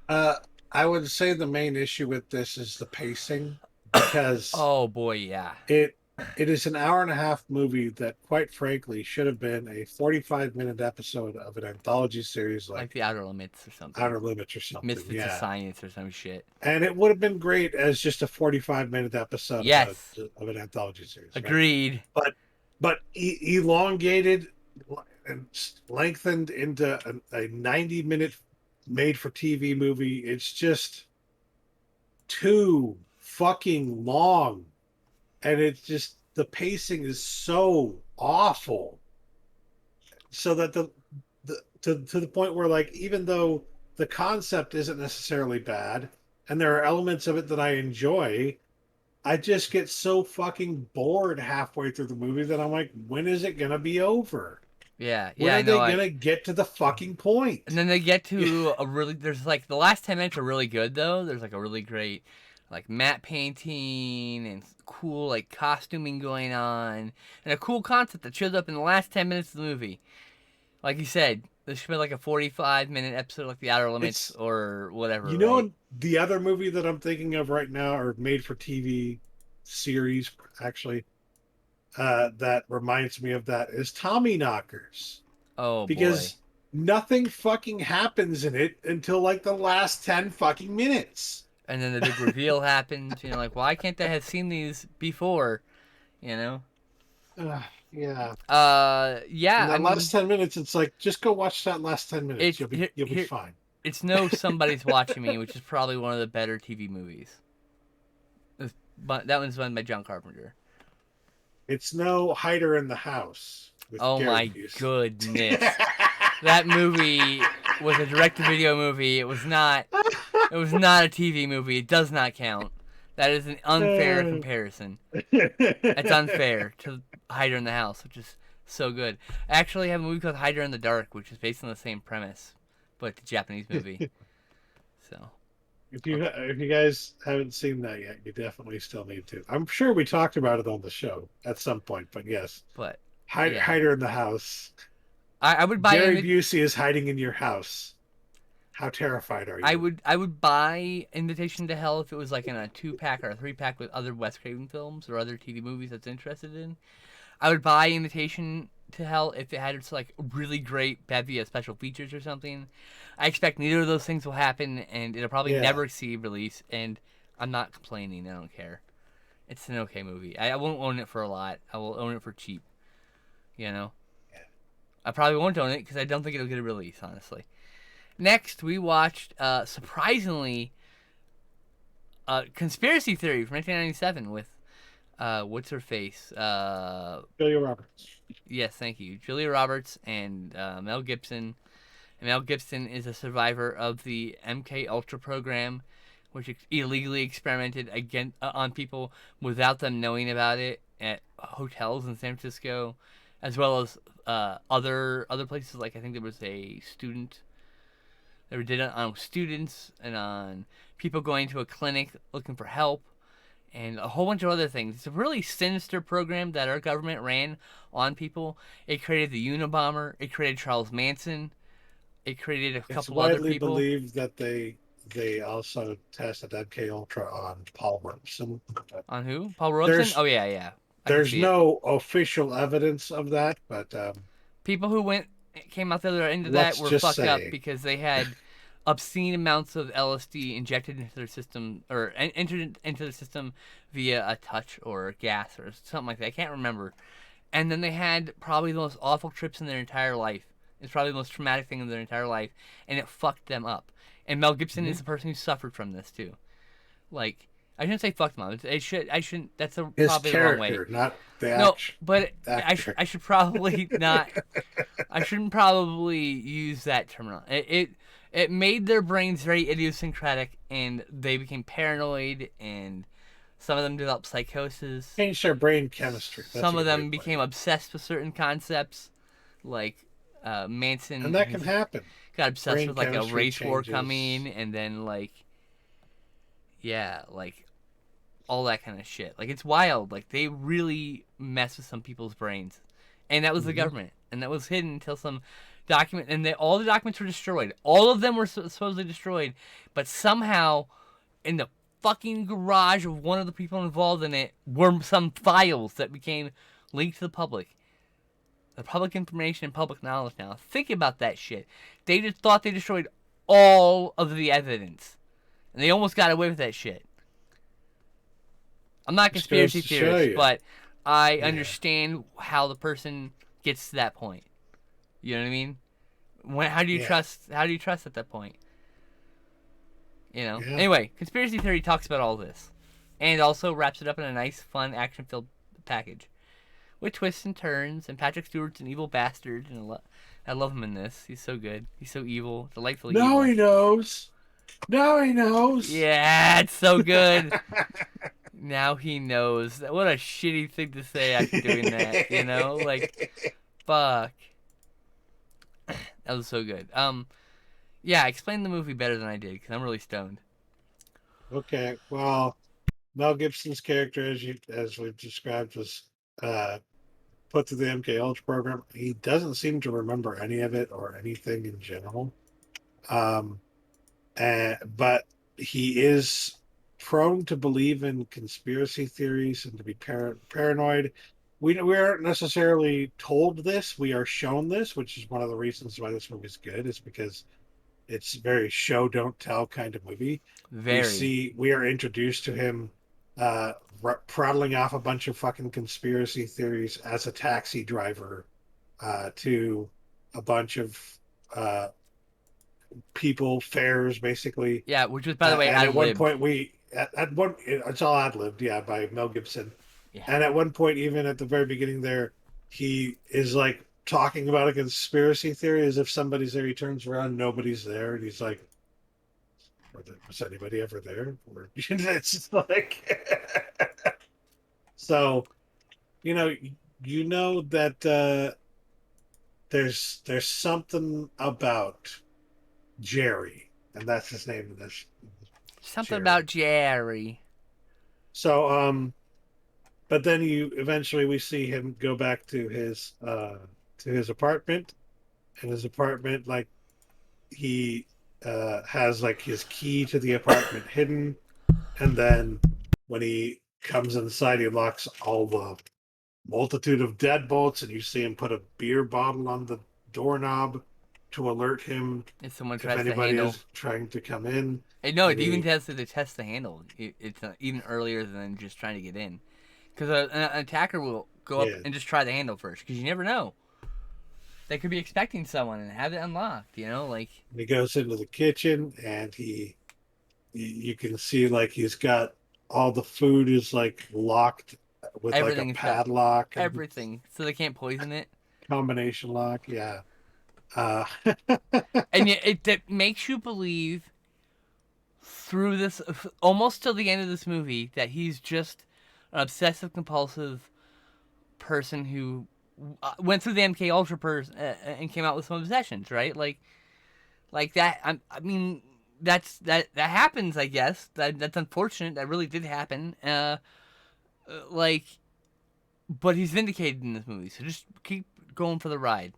Uh, I would say the main issue with this is the pacing because Oh boy, yeah. it it is an hour and a half movie that, quite frankly, should have been a 45-minute episode of an anthology series Like like the Outer Limits or something. Outer Limits or something. Misfits of Yeah, Science or some shit. and it would have been great as just a 45-minute episode Yes. of an anthology series, right? Agreed. But elongated and lengthened into a 90-minute made for TV movie. It's just too fucking long. And it's just the pacing is so awful. So that to the point where, like, even though the concept isn't necessarily bad and there are elements of it that I enjoy, I just get so fucking bored halfway through the movie that I'm like, when is it gonna be over? Yeah, When yeah, I are know. they gonna get to the fucking point? And then they get to a really. There's like the last 10 minutes are really good though. There's like a really great, like matte painting and cool like costuming going on, and a cool concept that shows up in the last 10 minutes of the movie. Like you said, this should be like a 45-minute episode, like The Outer Limits It's or whatever, You right? know, the other movie that I'm thinking of right now, or made for TV series, actually, that reminds me of that is Tommy Knockers, Oh boy. because nothing fucking happens in it until like the last 10 fucking minutes. And then the big reveal happens. You know, like why can't I have seen these before? You know. Yeah. In Yeah. I that mean, last 10 minutes, it's like, just go watch that last 10 minutes. it's here. You'll be Here. fine. It's no Somebody's Watching Me, which is probably one of the better TV movies. But that one's done by John Carpenter. It's no Hydra in the House with Oh my Gary Busey. goodness. That movie was a direct-to-video movie. It was not. It was not a TV movie. It does not count. That is an unfair comparison. It's unfair to Hydra in the House, which is so good. I actually have a movie called Hydra in the Dark, which is based on the same premise, but it's a Japanese movie. So. If you guys haven't seen that yet, you definitely still need to. I'm sure we talked about it on the show at some point, but yes, But hide yeah, Hider in the house. I would buy Gary Busey is hiding in your house. How terrified are you? I would buy Invitation to Hell if it was like in a 2-pack or a 3-pack with other Wes Craven films or other TV movies that's interested in. I would buy Invitation to Hell if it had its like really great bevy of special features or something. I expect neither of those things will happen, and it'll probably Yeah. never see release. And I'm not complaining. I don't care. It's an okay movie. I won't own it for a lot. I will own it for cheap. You know. I probably won't own it because I don't think it'll get a release, honestly. Next, we watched, surprisingly, Conspiracy Theory from 1997 with, what's her face? Julia Roberts. Yes, thank you. Julia Roberts and Mel Gibson. And Mel Gibson is a survivor of the MK Ultra program, which illegally experimented on people without them knowing about it at hotels in San Francisco, as well as other places. Like I think there was a student. They did it on students and on people going to a clinic looking for help, and a whole bunch of other things. It's a really sinister program that our government ran on people. It created the Unabomber. It created Charles Manson. It created a It's couple other widely people. believed that they also tested MK Ultra on Paul Robeson. On who? Paul Robeson? There's Oh yeah, yeah. I can there's see it. no official evidence of that, but People who came out the other end of that let's were just fucked up say because they had obscene amounts of LSD injected into their system or entered into the system via a touch or gas or something like that. I can't remember. And then they had probably the most awful trips in their entire life. It's probably the most traumatic thing in their entire life, and it fucked them up. And Mel Gibson is the person who suffered from this too. Like I shouldn't say fucked them up. I shouldn't. That's his probably the wrong way. character, not the No, but actor. I should probably not. I shouldn't probably use that term. It made their brains very idiosyncratic, and they became paranoid, and some of them developed psychosis. Changed their brain chemistry. That's Some a of them great point. became obsessed with certain concepts, like And Manson. that can happen. Got obsessed Brain with like a chemistry race war changes. coming, and then like yeah, like all that kind of shit. Like it's wild. Like they really mess with some people's brains, and that was the government, and that was hidden until some document, and all the documents were destroyed. All of them were supposedly destroyed, but somehow, in the fucking garage of one of the people involved in it were some files that became linked to the public. The public information and public knowledge now. Think about that shit. They just thought they destroyed all of the evidence. And they almost got away with that shit. I'm not a Just goes conspiracy to show theorist, you. but I understand how the person gets to that point. You know what I mean? How do you trust at that point? You know? Yeah. Anyway, conspiracy theory talks about all this. And also wraps it up in a nice, fun, action-filled package. With twists and turns, and Patrick Stewart's an evil bastard, and I love him in this. He's so good. He's so evil, delightfully evil. Now he knows. Now he knows. Yeah, it's so good. Now he knows. What a shitty thing to say after doing that, you know? Like, fuck. That was so good. Yeah, explain the movie better than I did, because I'm really stoned. Okay, well, Mel Gibson's character, as we've described, was put to the MK Ultra program. He doesn't seem to remember any of it or anything in general. But he is prone to believe in conspiracy theories and to be paranoid. We aren't necessarily told this. We are shown this, which is one of the reasons why this movie is good, is because it's very show don't tell kind of movie. Very. We are introduced to him prattling off a bunch of fucking conspiracy theories as a taxi driver to a bunch of people, fares, basically. Yeah, which was, by the way, and at one ad-libbed. point it's all ad-libbed, yeah, by Mel Gibson. Yeah. And at one point, even at the very beginning there, he is like talking about a conspiracy theory as if somebody's there. He turns around, nobody's there, and he's like, was anybody ever there? Or, it's just like, so, you know that there's something about Jerry, and that's his name in this. Something Jerry. about Jerry. So, but then we see him go back to his apartment, and his apartment, like, he has like his key to the apartment hidden, and then when he comes inside, he locks all the multitude of deadbolts, and you see him put a beer bottle on the doorknob to alert him If someone if tries to anybody handle. is trying to come in. No, it And even has to test the handle. It's even earlier than just trying to get in. Because an attacker will go up and just try the handle first, because you never know. They could be expecting someone and have it unlocked, like... He goes into the kitchen, and you can see, like, he's got all the food is, like, locked with, everything like, a padlock. Everything. So they can't poison it? Combination lock, yeah. Uh, And yet it makes you believe through this, almost till the end of this movie, that he's just an obsessive compulsive person who went through the MK Ultra and came out with some obsessions, right? Like that. I mean, that happens. I guess that's unfortunate. That really did happen. Like, but he's vindicated in this movie. So just keep going for the ride,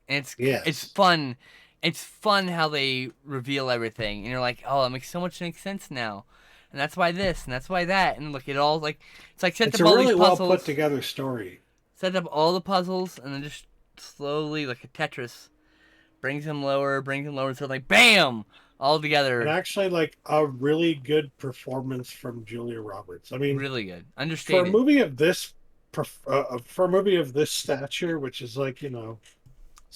and it's yes. fun. It's fun how they reveal everything, and you're like, oh, it makes so much makes sense now, and that's why this, and that's why that, and look, it all like it's like set It's up a all these really well put puzzles, together story. set up all the puzzles, and then just slowly, like a Tetris, brings him lower, so like, bam, all And together, actually, like a really good performance from Julia Roberts. I mean, really good, for a understated. movie of this, for a movie of this stature, which is like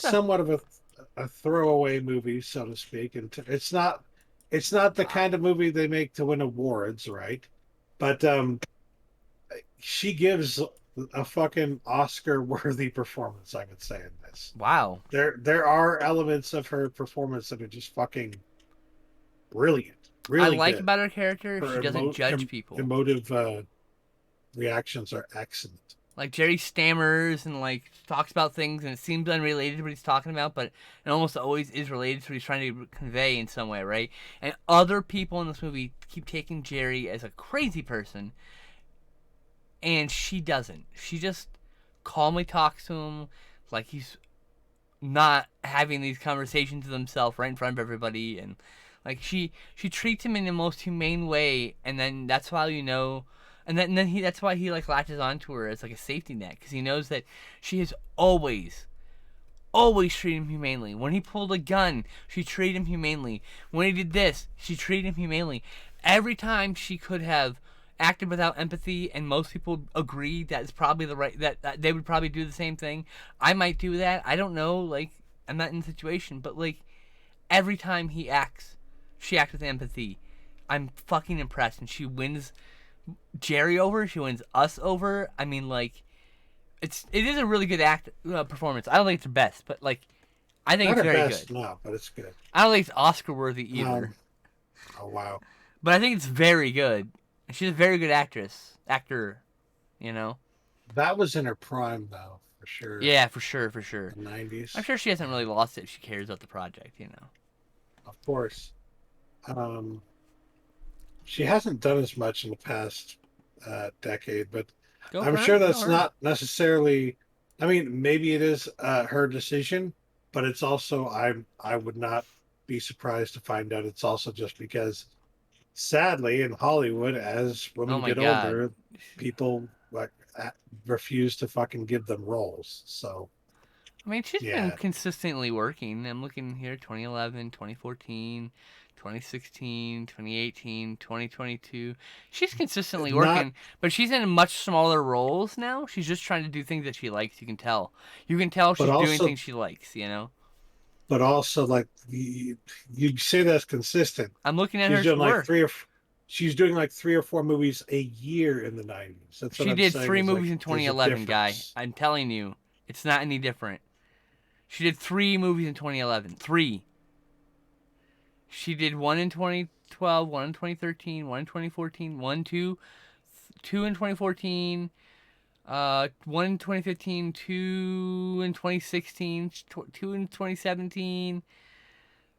Huh. somewhat of a throwaway movie, so to speak, and it's not the kind of movie they make to win awards, right? But she gives a fucking Oscar worthy performance, I would say, in this. Wow, There are elements of her performance that are just fucking brilliant, I really like good. about her character, she Her doesn't judge people. emotive reactions are excellent. Like Jerry stammers and like talks about things, and it seems unrelated to what he's talking about, but it almost always is related to what he's trying to convey in some way, right? And other people in this movie keep taking Jerry as a crazy person, and she doesn't. She just calmly talks to him like he's not having these conversations with himself right in front of everybody, and like she treats him in the most humane way, and then that's why he that's why he like latches onto her as like a safety net, because he knows that she has always treated him humanely. When he pulled a gun, she treated him humanely. When he did this, she treated him humanely. Every time she could have acted without empathy, and most people agree that's probably the right that they would probably do the same thing. I might do that. I don't know. Like, I'm not in the situation, but like every time she acts with empathy. I'm fucking impressed, and she wins Jerry over. She wins us over. I mean, like, it is a really good performance. I don't think it's the best, but like, I think Not it's her very good. best, no, but it's good. I don't think it's Oscar worthy either, Um, oh wow, but I think it's very good. She's a very good actor. You know. that was in her prime though, for sure. Yeah, for sure, for sure. The I'm '90s, sure she hasn't really lost it if she cares about the project. You know. of course. Um, she hasn't done as much in the past decade, but Go I'm for her. sure Go that's her. not necessarily. I mean, maybe it is her decision, but it's also I would not be surprised to find out it's also just because, sadly, in Hollywood, as Oh women my get god. older, people like refuse to fucking give them roles. So I mean, she's been yeah, consistently working. I'm looking here 2011, 2014, 2016, 2018, 2022. She's consistently not working, but she's in much smaller roles now. She's just trying to do things that she likes. You can tell. You can tell but she's doing also things she likes, you know? like you say that's consistent. I'm looking at She's her doing like work. she's doing like 3 or 4 movies a year in the '90s. That's what She I'm did saying. three Is like movies in there's a 2011, guy. difference. I'm telling you, it's not any different. She did three movies in 2011. Three. She did one in 2012, one in 2013, one in 2014, two in 2014, one in 2015, two in 2016, two in 2017.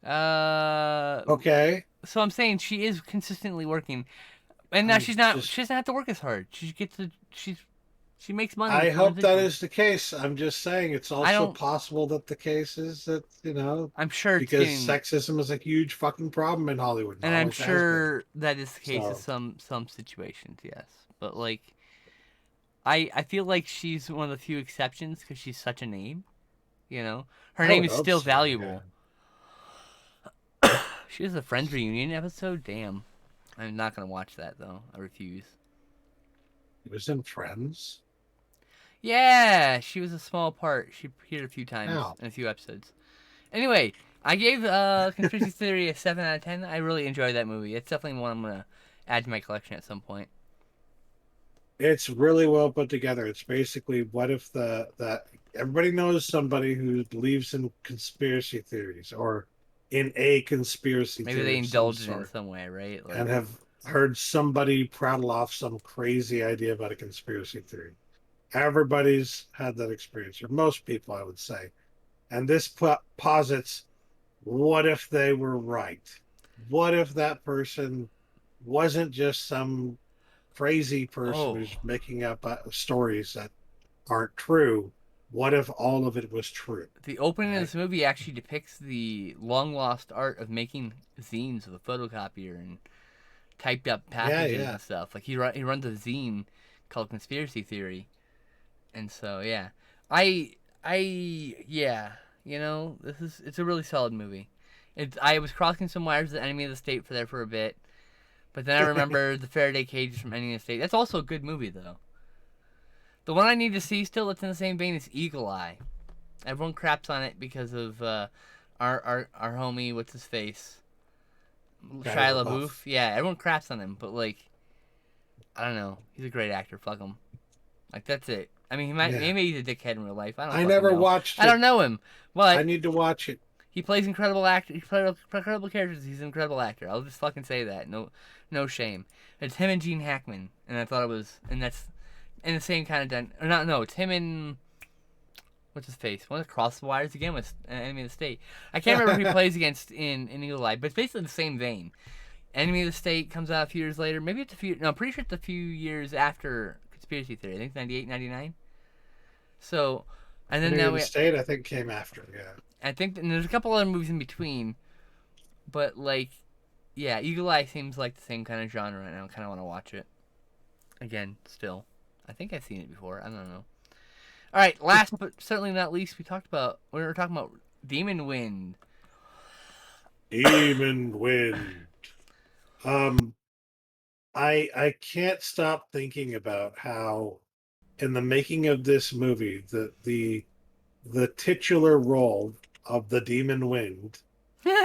Uh, Okay, so I'm saying she is consistently working, and now I'm she's not. just She doesn't have to work as hard. She gets to. She makes money I from hope that residuals. is the case. I'm just saying it's I also don't. possible that the case is that, I'm sure it's because getting, sexism is a huge fucking problem in Hollywood and and I'm always has been. sure that is the case in So, some situations. Yes, but like I feel like she's one of the few exceptions because she's such a name. You know, her I name would is hope still so. Yeah. valuable. She was a Friends reunion episode. Damn, I'm not gonna watch that though. I refuse. It was in Friends. Yeah, she was a small part. She appeared a few times Now, in a few episodes. Anyway, I gave Conspiracy Theory a 7 out of 10. I really enjoyed that movie. It's definitely one I'm gonna add to my collection at some point. it's really well put together. It's basically what if the that everybody knows somebody who believes in conspiracy theories or in a conspiracy Maybe theory they of some indulge in it in sort, some way, right? and Like, have heard somebody prattle off some crazy idea about a conspiracy theory. Everybody's had that experience, or most people, I would say. And this posits, what if they were right? What if that person wasn't just some crazy person oh, who's making up stories that aren't true? What if all of it was true? the opening of Right? this movie actually depicts the long lost art of making zines with a photocopier and typed up Yeah, passages yeah. and stuff. Like he runs a zine called Conspiracy Theory, and so yeah, I yeah, it's a really solid movie. I was crossing some wires with Enemy of the State for a bit, but then I remembered the Faraday Cages from Enemy of the State. That's also a good movie though. The one I need to see still that's in the same vein is Eagle Eye. Everyone craps on it because of our homie, what's his face, Shia Shia LaBeouf. LaBeouf. Yeah, everyone craps on him, but like I don't know, he's a great actor. Fuck him. Like that's it. I mean, Yeah. maybe he's a dickhead in real life. I don't I fucking never know. watched I don't it. know him, I but need to watch it. he plays incredible actor. He plays incredible characters. He's an incredible actor. I'll just fucking say that. No shame. It's him and Gene Hackman, and I thought it was, and that's in the same kind of or not. No, it's him and what's his face? One of the cross the wires again with Enemy of the State. I can't remember who he plays against in Eagle Eye, but it's basically the same vein. Enemy of the State comes out a few years later. Maybe it's a few. No, I'm pretty sure it's a few years after Conspiracy Theory. I think 98, 99. So, and then Enemy now of the State, I think, came after. Yeah. I think, and there's a couple other movies in between, but like, yeah, Eagle Eye seems like the same kind of genre, and I kind of want to watch it again. Still, I think I've seen it before. I don't know. All right, last but certainly not least, we were talking about Demon Wind. Demon Wind. Um, I can't stop thinking about how in the making of this movie, the titular role of the Demon Wind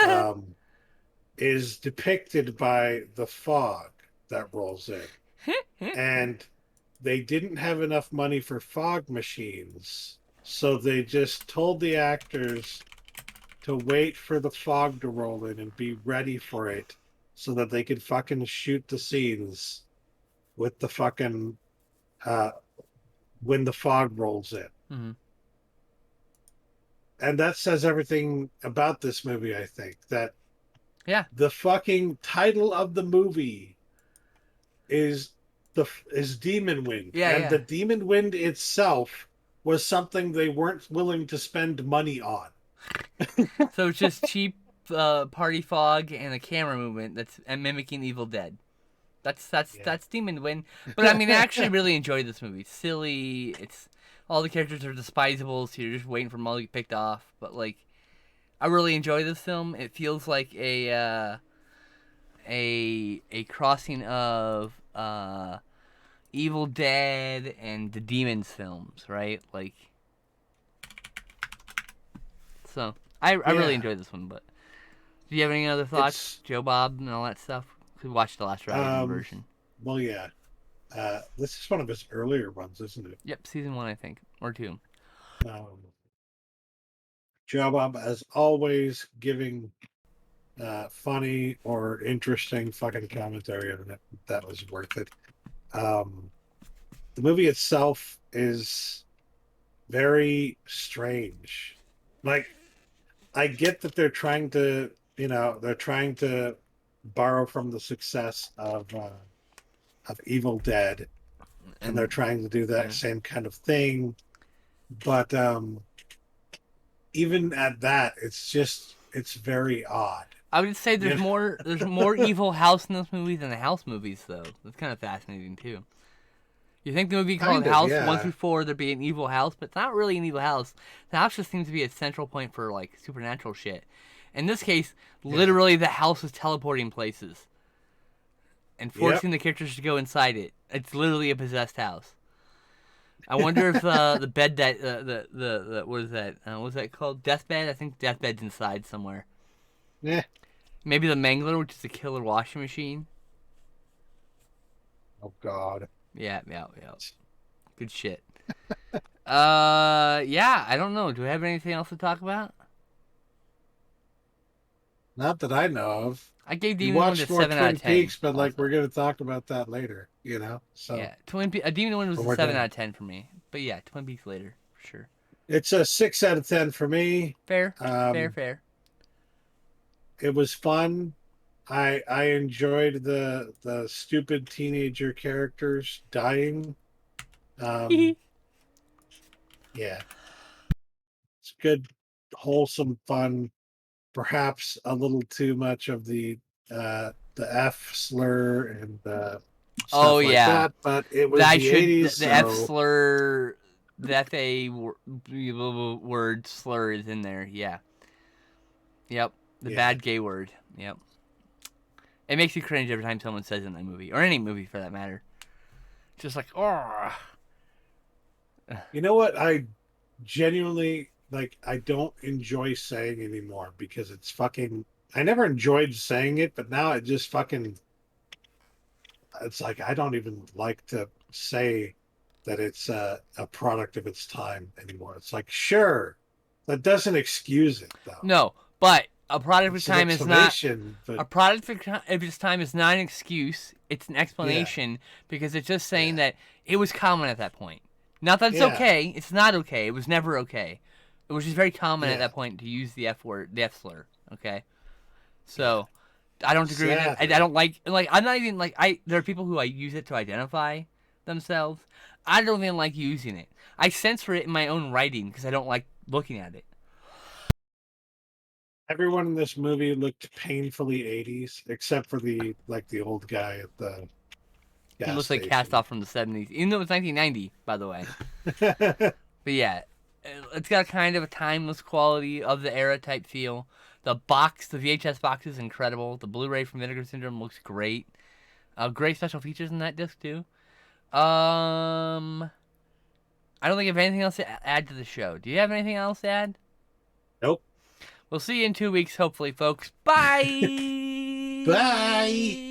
um, is depicted by the fog that rolls in. And they didn't have enough money for fog machines, so they just told the actors to wait for the fog to roll in and be ready for it so that they could fucking shoot the scenes with the fucking uh when the fog rolls in. Mm-hmm. And that says everything about this movie, I think. That Yeah, the fucking title of the movie is is Demon Wind, yeah, and yeah. the Demon Wind itself was something they weren't willing to spend money on. So it's just cheap party fog and a camera movement that's mimicking Evil Dead. Yeah. That's Demon Wind. But I mean, I actually really enjoyed this movie. It's silly. It's all the characters are disposable, so you're just waiting for them all to get picked off. But like, I really enjoy this film. It feels like a crossing of Evil Dead and the Demons films, right? Like, so I really Yeah. enjoyed this one. But do you have any other thoughts, It's Joe Bob and all that stuff? We watched the last Dragon um version. well, yeah. This is one of his earlier ones, isn't it? Yep, season one, I think, or two. Um, Job as always giving funny or interesting fucking commentary, and that was worth it. Um, the movie itself is very strange. Like, I get that they're trying to, they're trying to borrow from the success of Evil Dead, and they're And trying to do that yeah, same kind of thing. But even at that, it's very odd. I would say You know? there's more evil house in this movie than the house movies, though. That's kind of fascinating too. You think the movie called Kind of, House one yeah, through four there'd be an evil house, but it's not really an evil house. The house just seems to be a central point for like supernatural shit. In this case, yeah, literally the house is teleporting places and yep. forcing the characters to go inside it. It's literally a possessed house. I wonder if the bed that the what is that? What was that called? Deathbed. I think deathbed's inside somewhere. Yeah. Maybe the Mangler, which is a killer washing machine. Oh God. Yeah. Good shit. Yeah, I don't know. Do we have anything else to talk about? Not that I know of. I gave We Demon the Wind a watched more 7 out of Twin 10 Peaks, but like we're also. going to talk about that later, you know. So Yeah, a Demon in the Wind was when a we're 7 out done, of 10 for me. But yeah, Twin Peaks later, for sure. it's a 6 out of 10 for me. Fair, fair, Um, fair. it was fun. I enjoyed the stupid teenager characters dying. Um, yeah, it's good, wholesome fun. Perhaps a little too much of the F slur and Oh stuff like yeah, that, but it was I the should '80s, the F so slur, the word slur is in there. Yeah, yep, the yeah. bad gay word. Yep, it makes you cringe every time someone says it in that movie or any movie for that matter. Just like oh, You know what? I genuinely like. I don't enjoy saying anymore because it's fucking. I never enjoyed saying it, but now it just fucking. It's like I don't even like to say that it's a product of its time anymore. It's like sure, that doesn't excuse it though. no, but a product of It's an time is not. explanation, but A product of its time is not an excuse. It's an yeah, explanation because it's just saying yeah, that it was common at that point. Not that it's yeah, okay. It's not okay. It was never okay. It was just very common at yeah, that point to use the F word, the F slur. Okay, yeah. so I don't agree with it. I Sadly, don't like. I'm not even like I. There are people who I use it to identify themselves. I don't even like using it. I censor it in my own writing because I don't like looking at it. everyone in this movie looked painfully '80s, except for the old guy at the He gas looks like cast station. off from the '70s, even though it's 1990, by the way. But yeah, it's got kind of a timeless quality of the era type feel. The VHS box is incredible. The Blu-ray from Vinegar Syndrome looks great. Great special features in that disc too. I don't think I have anything else to add to the show. Do you have anything else to add? Nope. We'll see you in 2 weeks, hopefully, folks. Bye. Bye.